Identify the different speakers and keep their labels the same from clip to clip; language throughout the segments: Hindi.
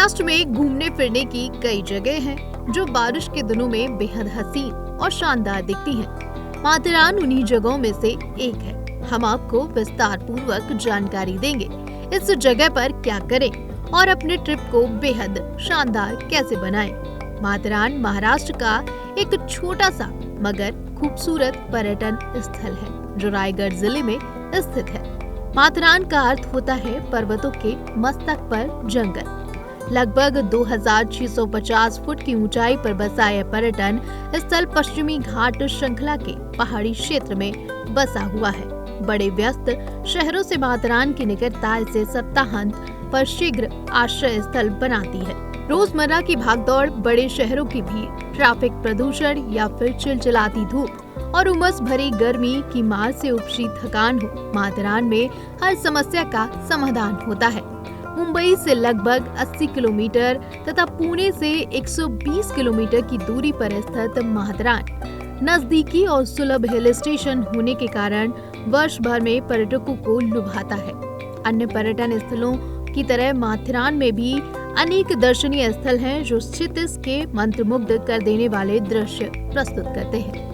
Speaker 1: महाराष्ट्र में घूमने फिरने की कई जगह हैं जो बारिश के दिनों में बेहद हसीन और शानदार दिखती हैं। माथेरान उन्हीं जगहों में से एक है। हम आपको विस्तार पूर्वक जानकारी देंगे इस जगह पर क्या करें और अपने ट्रिप को बेहद शानदार कैसे बनाएं। माथेरान महाराष्ट्र का एक छोटा सा मगर खूबसूरत पर्यटन स्थल है जो रायगढ़ जिले में स्थित है। माथेरान का अर्थ होता है पर्वतों के मस्तक पर जंगल। लगभग 2650 फुट की ऊंचाई पर बसा यह पर्यटन स्थल पश्चिमी घाट श्रृंखला के पहाड़ी क्षेत्र में बसा हुआ है। बड़े व्यस्त शहरों से माथेरान की निकटता इसे सप्ताहांत पर शीघ्र आश्रय स्थल बनाती है। रोजमर्रा की भागदौड़, बड़े शहरों की भीड़, ट्रैफिक प्रदूषण या फिर चिलचिलाती धूप और उमस भरी गर्मी की मार से उपजी थकान हो, माथेरान में हर समस्या का समाधान होता है। मुंबई से लगभग 80 किलोमीटर तथा पुणे से 120 किलोमीटर की दूरी पर स्थित माथेरान नजदीकी और सुलभ हिल स्टेशन होने के कारण वर्ष भर में पर्यटकों को लुभाता है। अन्य पर्यटन स्थलों की तरह माथेरान में भी अनेक दर्शनीय स्थल हैं जो क्षितिज के मंत्रमुग्ध कर देने वाले दृश्य प्रस्तुत करते हैं।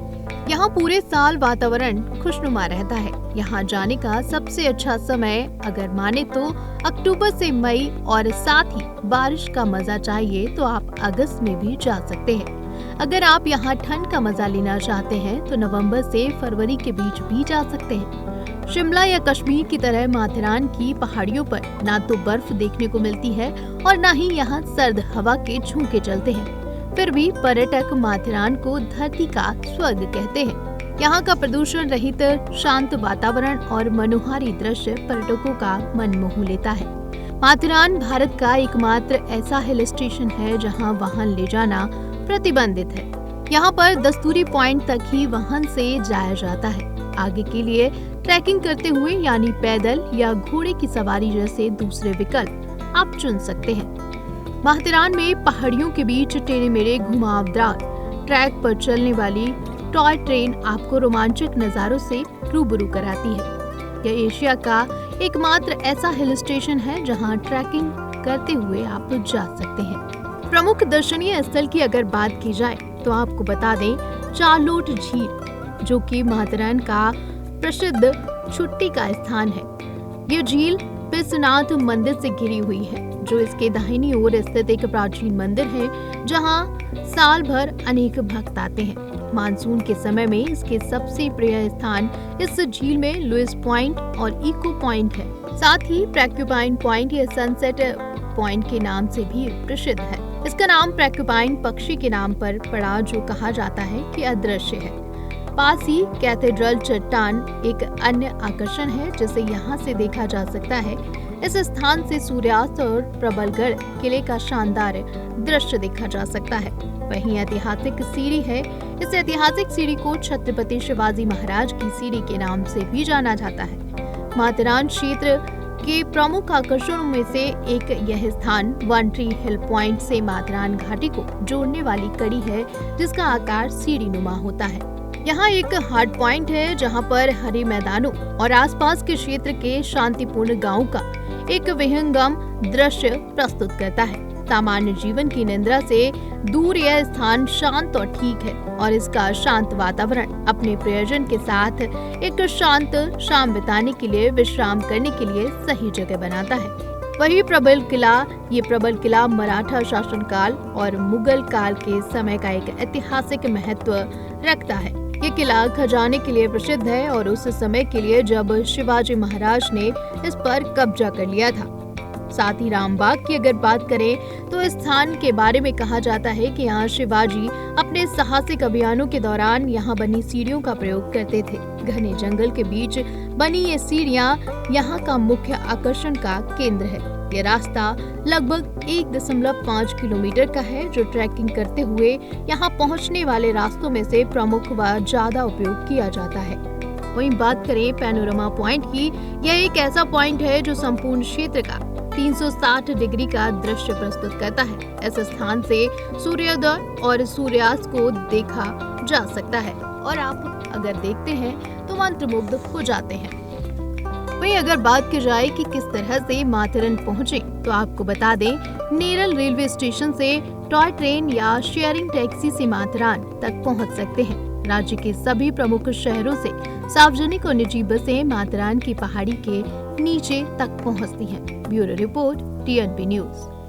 Speaker 1: यहाँ पूरे साल वातावरण खुशनुमा रहता है। यहाँ जाने का सबसे अच्छा समय अगर माने तो अक्टूबर से मई, और साथ ही बारिश का मजा चाहिए तो आप अगस्त में भी जा सकते हैं। अगर आप यहाँ ठंड का मजा लेना चाहते हैं तो नवंबर से फरवरी के बीच भी जा सकते हैं। शिमला या कश्मीर की तरह माथेरान की पहाड़ियों पर ना तो बर्फ देखने को मिलती है और न ही यहाँ सर्द हवा के झोंके चलते हैं। फिर भी पर्यटक माथेरान को धरती का स्वर्ग कहते हैं। यहाँ का प्रदूषण रहित शांत वातावरण और मनोहारी दृश्य पर्यटकों का मन मोह लेता है। माथेरान भारत का एकमात्र ऐसा हिल स्टेशन है जहाँ वाहन ले जाना प्रतिबंधित है। यहाँ पर दस्तूरी पॉइंट तक ही वाहन से जाया जाता है। आगे के लिए ट्रैकिंग करते हुए यानी पैदल या घोड़े की सवारी जैसे दूसरे विकल्प आप चुन सकते हैं। माथेरान में पहाड़ियों के बीच टेढ़े मेढ़े घुमावदार ट्रैक पर चलने वाली टॉय ट्रेन आपको रोमांचक नजारों से रूबरू कराती है। यह एशिया का एकमात्र ऐसा हिल स्टेशन है जहां ट्रैकिंग करते हुए आप जा सकते हैं। प्रमुख दर्शनीय स्थल की अगर बात की जाए तो आपको बता दें चारलोट झील, जो कि माथेरान का प्रसिद्ध छुट्टी का स्थान है। यह झील पिसनाथ मंदिर से घिरी हुई है, जो इसके दाहिनी ओर स्थित एक प्राचीन मंदिर है जहां साल भर अनेक भक्त आते हैं। मानसून के समय में इसके सबसे प्रिय स्थान इस झील में लुइस पॉइंट और इको पॉइंट है। साथ ही प्रेक्यूपाइन पॉइंट या सनसेट पॉइंट के नाम से भी प्रसिद्ध है। इसका नाम प्रेक्यूपाइन पक्षी के नाम पर पड़ा, जो कहा जाता है कि अदृश्य है। पास ही कैथेड्रल चट्टान एक अन्य आकर्षण है जिसे यहाँ से देखा जा सकता है। इस स्थान से सूर्यास्त और प्रबलगढ़ किले का शानदार दृश्य देखा जा सकता है। वहीं ऐतिहासिक सीढ़ी है। इस ऐतिहासिक सीढ़ी को छत्रपति शिवाजी महाराज की सीढ़ी के नाम से भी जाना जाता है। माथेरान क्षेत्र के प्रमुख आकर्षणों में से एक यह स्थान वन ट्री हिल पॉइंट से माथेरान घाटी को जोड़ने वाली कड़ी है, जिसका आकार सीढ़ी नुमा होता है। यहाँ एक हार्ड पॉइंट है जहाँ पर हरे मैदानों और आसपास के क्षेत्र के शांतिपूर्ण गांवों का एक विहंगम दृश्य प्रस्तुत करता है। सामान्य जीवन की निंद्रा से दूर यह स्थान शांत और ठीक है और इसका शांत वातावरण अपने प्रियजन के साथ एक शांत शाम बिताने के लिए, विश्राम करने के लिए सही जगह बनाता है। वही प्रबल किला मराठा शासनकाल और मुगल काल के समय का एक ऐतिहासिक महत्व रखता है। ये किला खजाने के लिए प्रसिद्ध है और उस समय के लिए जब शिवाजी महाराज ने इस पर कब्जा कर लिया था। साथ ही रामबाग की अगर बात करें तो इस स्थान के बारे में कहा जाता है कि यहाँ शिवाजी अपने साहसिक अभियानों के दौरान यहाँ बनी सीढ़ियों का प्रयोग करते थे। घने जंगल के बीच बनी ये सीढ़ियाँ यहाँ का मुख्य आकर्षण का केंद्र है। ये रास्ता लगभग 1.5 किलोमीटर का है, जो ट्रैकिंग करते हुए यहाँ पहुँचने वाले रास्तों में से प्रमुख व ज्यादा उपयोग किया जाता है। वहीं बात करें पैनोरमा पॉइंट की, यह एक ऐसा पॉइंट है जो संपूर्ण क्षेत्र का 360 डिग्री का दृश्य प्रस्तुत करता है। इस स्थान से सूर्योदय और सूर्यास्त को देखा जा सकता है और आप अगर देखते हैं तो मंत्रमुग्ध हो जाते हैं। वहीं अगर बात की जाए कि किस तरह से माथेरन पहुंचे, तो आपको बता दें, नेरल रेलवे स्टेशन से टॉय ट्रेन या शेयरिंग टैक्सी से माथेरान तक पहुंच सकते हैं। राज्य के सभी प्रमुख शहरों से सार्वजनिक और निजी बसें माथेरान की पहाड़ी के नीचे तक पहुंचती हैं। Bureau report, TNP news.